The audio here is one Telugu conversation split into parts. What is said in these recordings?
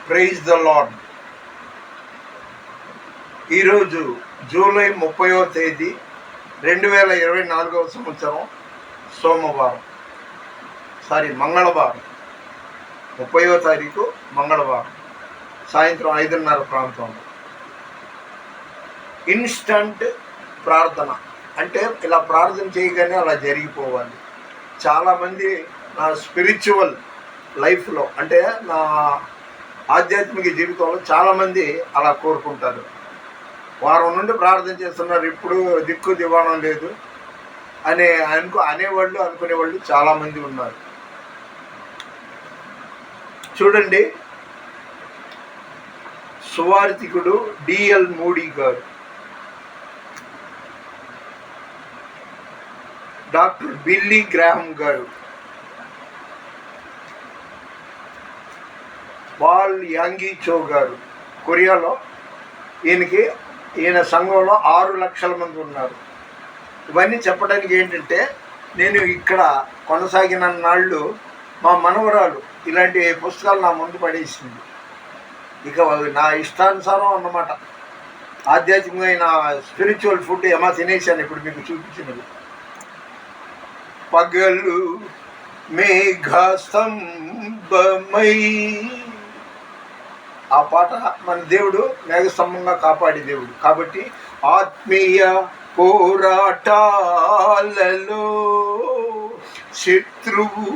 Praise the lord. ఈరోజు జూలై 30వ తేదీ 2024వ సంవత్సరం మంగళవారం. 30వ తారీఖు మంగళవారం సాయంత్రం 5:30 ప్రాంతంలో. ఇన్స్టంట్ ప్రార్థన అంటే ఇలా ప్రార్థన చేయగానే అలా జరిగిపోవాలి. చాలామంది నా స్పిరిచువల్ లైఫ్లో అంటే నా ఆధ్యాత్మిక జీవితంలో చాలామంది అలా కోరుకుంటారు. వారం నుండి ప్రార్థన చేస్తున్నారు, ఇప్పుడు దిక్కు దివాణం లేదు అనేవాళ్ళు అనుకునేవాళ్ళు చాలామంది ఉన్నారు. చూడండి, సువార్థికుడు డిఎల్ మూడీ గారు, డాక్టర్ బిల్లీ గ్రాహం గారు, బాల్ యాంగి చో గారు, కొరియాలో ఈయన సంఘంలో 6 లక్షల మంది ఉన్నారు. ఇవన్నీ చెప్పడానికి ఏంటంటే, నేను ఇక్కడ కొనసాగిన నాళ్ళు మా మనవరాలు ఇలాంటి పుస్తకాలు నా ముందు పడేసింది. ఇక నా ఇష్టానుసారం అన్నమాట. ఆధ్యాత్మికమైన స్పిరిచువల్ ఫుడ్ ఏమా తినేసాను. ఇప్పుడు మీకు చూపించినది పగలు మేఘస్తంభమై, ఆ పాట మన దేవుడు మేఘస్తంభంగా కాపాడే దేవుడు. కాబట్టి ఆత్మీయ పోరాటాలలో శత్రువు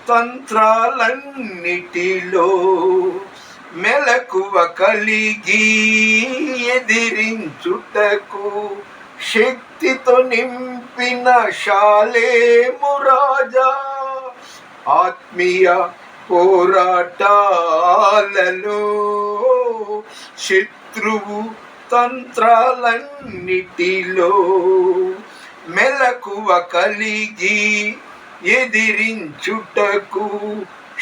తంత్రాలన్నిటిలో మెలకువ కలిగి ఎదిరించుటకు శక్తితో నింపిన షాలేము రాజా. ఆత్మీయ పోరాటాలలో శత్రువు తంత్రాలన్నిటిలో మెలకువ కలిగి ఎదిరించుటకు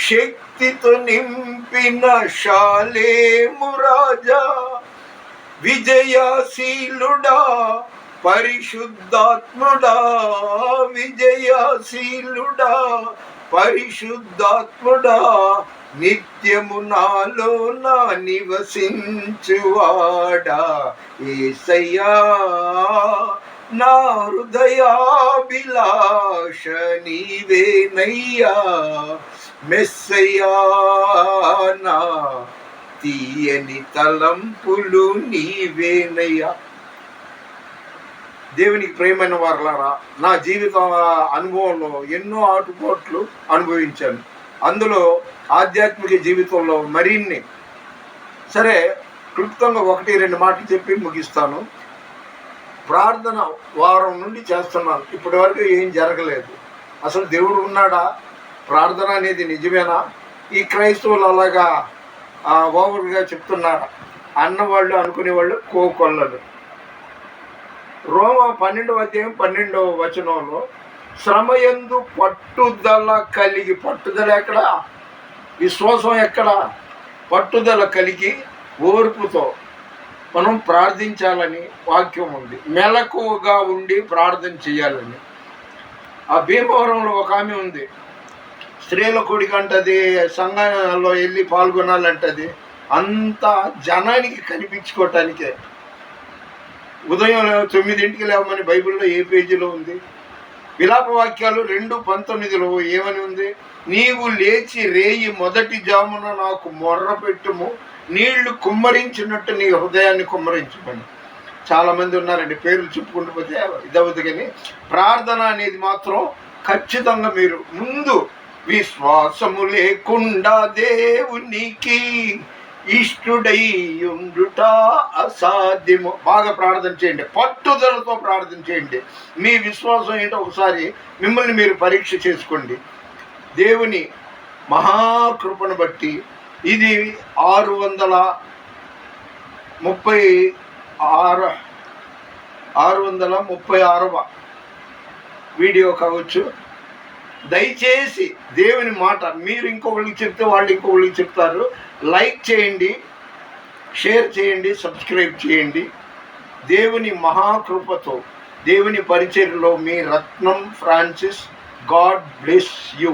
శక్తితో నింపిన షాలేము రాజా. విజయశీలుడా పరిశుద్ధాత్ముడా, విజయశీలుడా పరిశుద్ధాత్ముడా, నిత్యము నాలో నా నివసించువాడా. యేసయ్యా నా హృదయాభిలాష నీవేనయ్యా. మెస్సయ్యా నా తీయని తలంపులు నీవేనయ్యా. దేవునికి ప్రియమైన వారలారా, నా జీవిత అనుభవంలో ఎన్నో ఆటుపోట్లు అనుభవించాను. అందులో ఆధ్యాత్మిక జీవితంలో మరిన్ని. సరే, క్లుప్తంగా 1-2 మాటలు చెప్పి ముగిస్తాను. ప్రార్థన వారం నుండి చేస్తున్నాను, ఇప్పటి వరకు ఏం జరగలేదు. అసలు దేవుడు ఉన్నాడా? ప్రార్థన అనేది నిజమేనా? ఈ క్రైస్తవులు అలాగా ఓవర్గా చెప్తున్నారా అన్నవాళ్ళు అనుకునేవాళ్ళు కోకొల్లలు. రోమా 12వ అధ్యాయం 12వ వచనంలో శ్రమయందు పట్టుదల కలిగి, పట్టుదల ఎక్కడ? విశ్వాసం ఎక్కడ? పట్టుదల కలిగి ఓర్పుతో మనం ప్రార్థించాలని వాక్యం ఉంది. మెలకువగా ఉండి ప్రార్థన చేయాలని. ఆ భీమవరంలో ఒక ఆమె ఉంది, స్త్రీల కూడిక అంటది, సంఘంలో వెళ్ళి పాల్గొనాలంటది. అంతా జనానికి కనిపించుకోవటానికే. ఉదయం 9ంటికి లేవమని బైబిల్లో ఏ పేజీలో ఉంది? విలాప వాక్యాలు 2:19లో ఏమని ఉంది? నీవు లేచి రేయి మొదటి జామున నాకు మొర్ర పెట్టుము, నీళ్లు కుమ్మరించినట్టు నీ హృదయాన్ని కుమ్మరించమని. చాలామంది ఉన్నారండి, పేర్లు చెప్పుకుంటూ పోతే ఇదవుతుంది. కానీ ప్రార్థన అనేది మాత్రం ఖచ్చితంగా మీరు ముందు విశ్వాసము లేకుండా దేవునికి ఇష్టుడై ఉండుట అసాధ్యము. బాగా ప్రార్థన చేయండి, పట్టుదలతో ప్రార్థన చేయండి. మీ విశ్వాసం ఏంటో ఒకసారి మిమ్మల్ని మీరు పరీక్ష చేసుకోండి. దేవుని మహాకృపను బట్టి ఇది 636వ వీడియో కావచ్చు. దయచేసి దేవుని మాట మీరు ఇంకొకరికి చెప్తే వాళ్ళు ఇంకొకరికి చెప్తారు. లైక్ చేయండి, షేర్ చేయండి, సబ్స్క్రైబ్ చేయండి. దేవుని మహాకృపతో దేవుని పరిచర్యలో మీ రత్నం ఫ్రాన్సిస్. God bless you.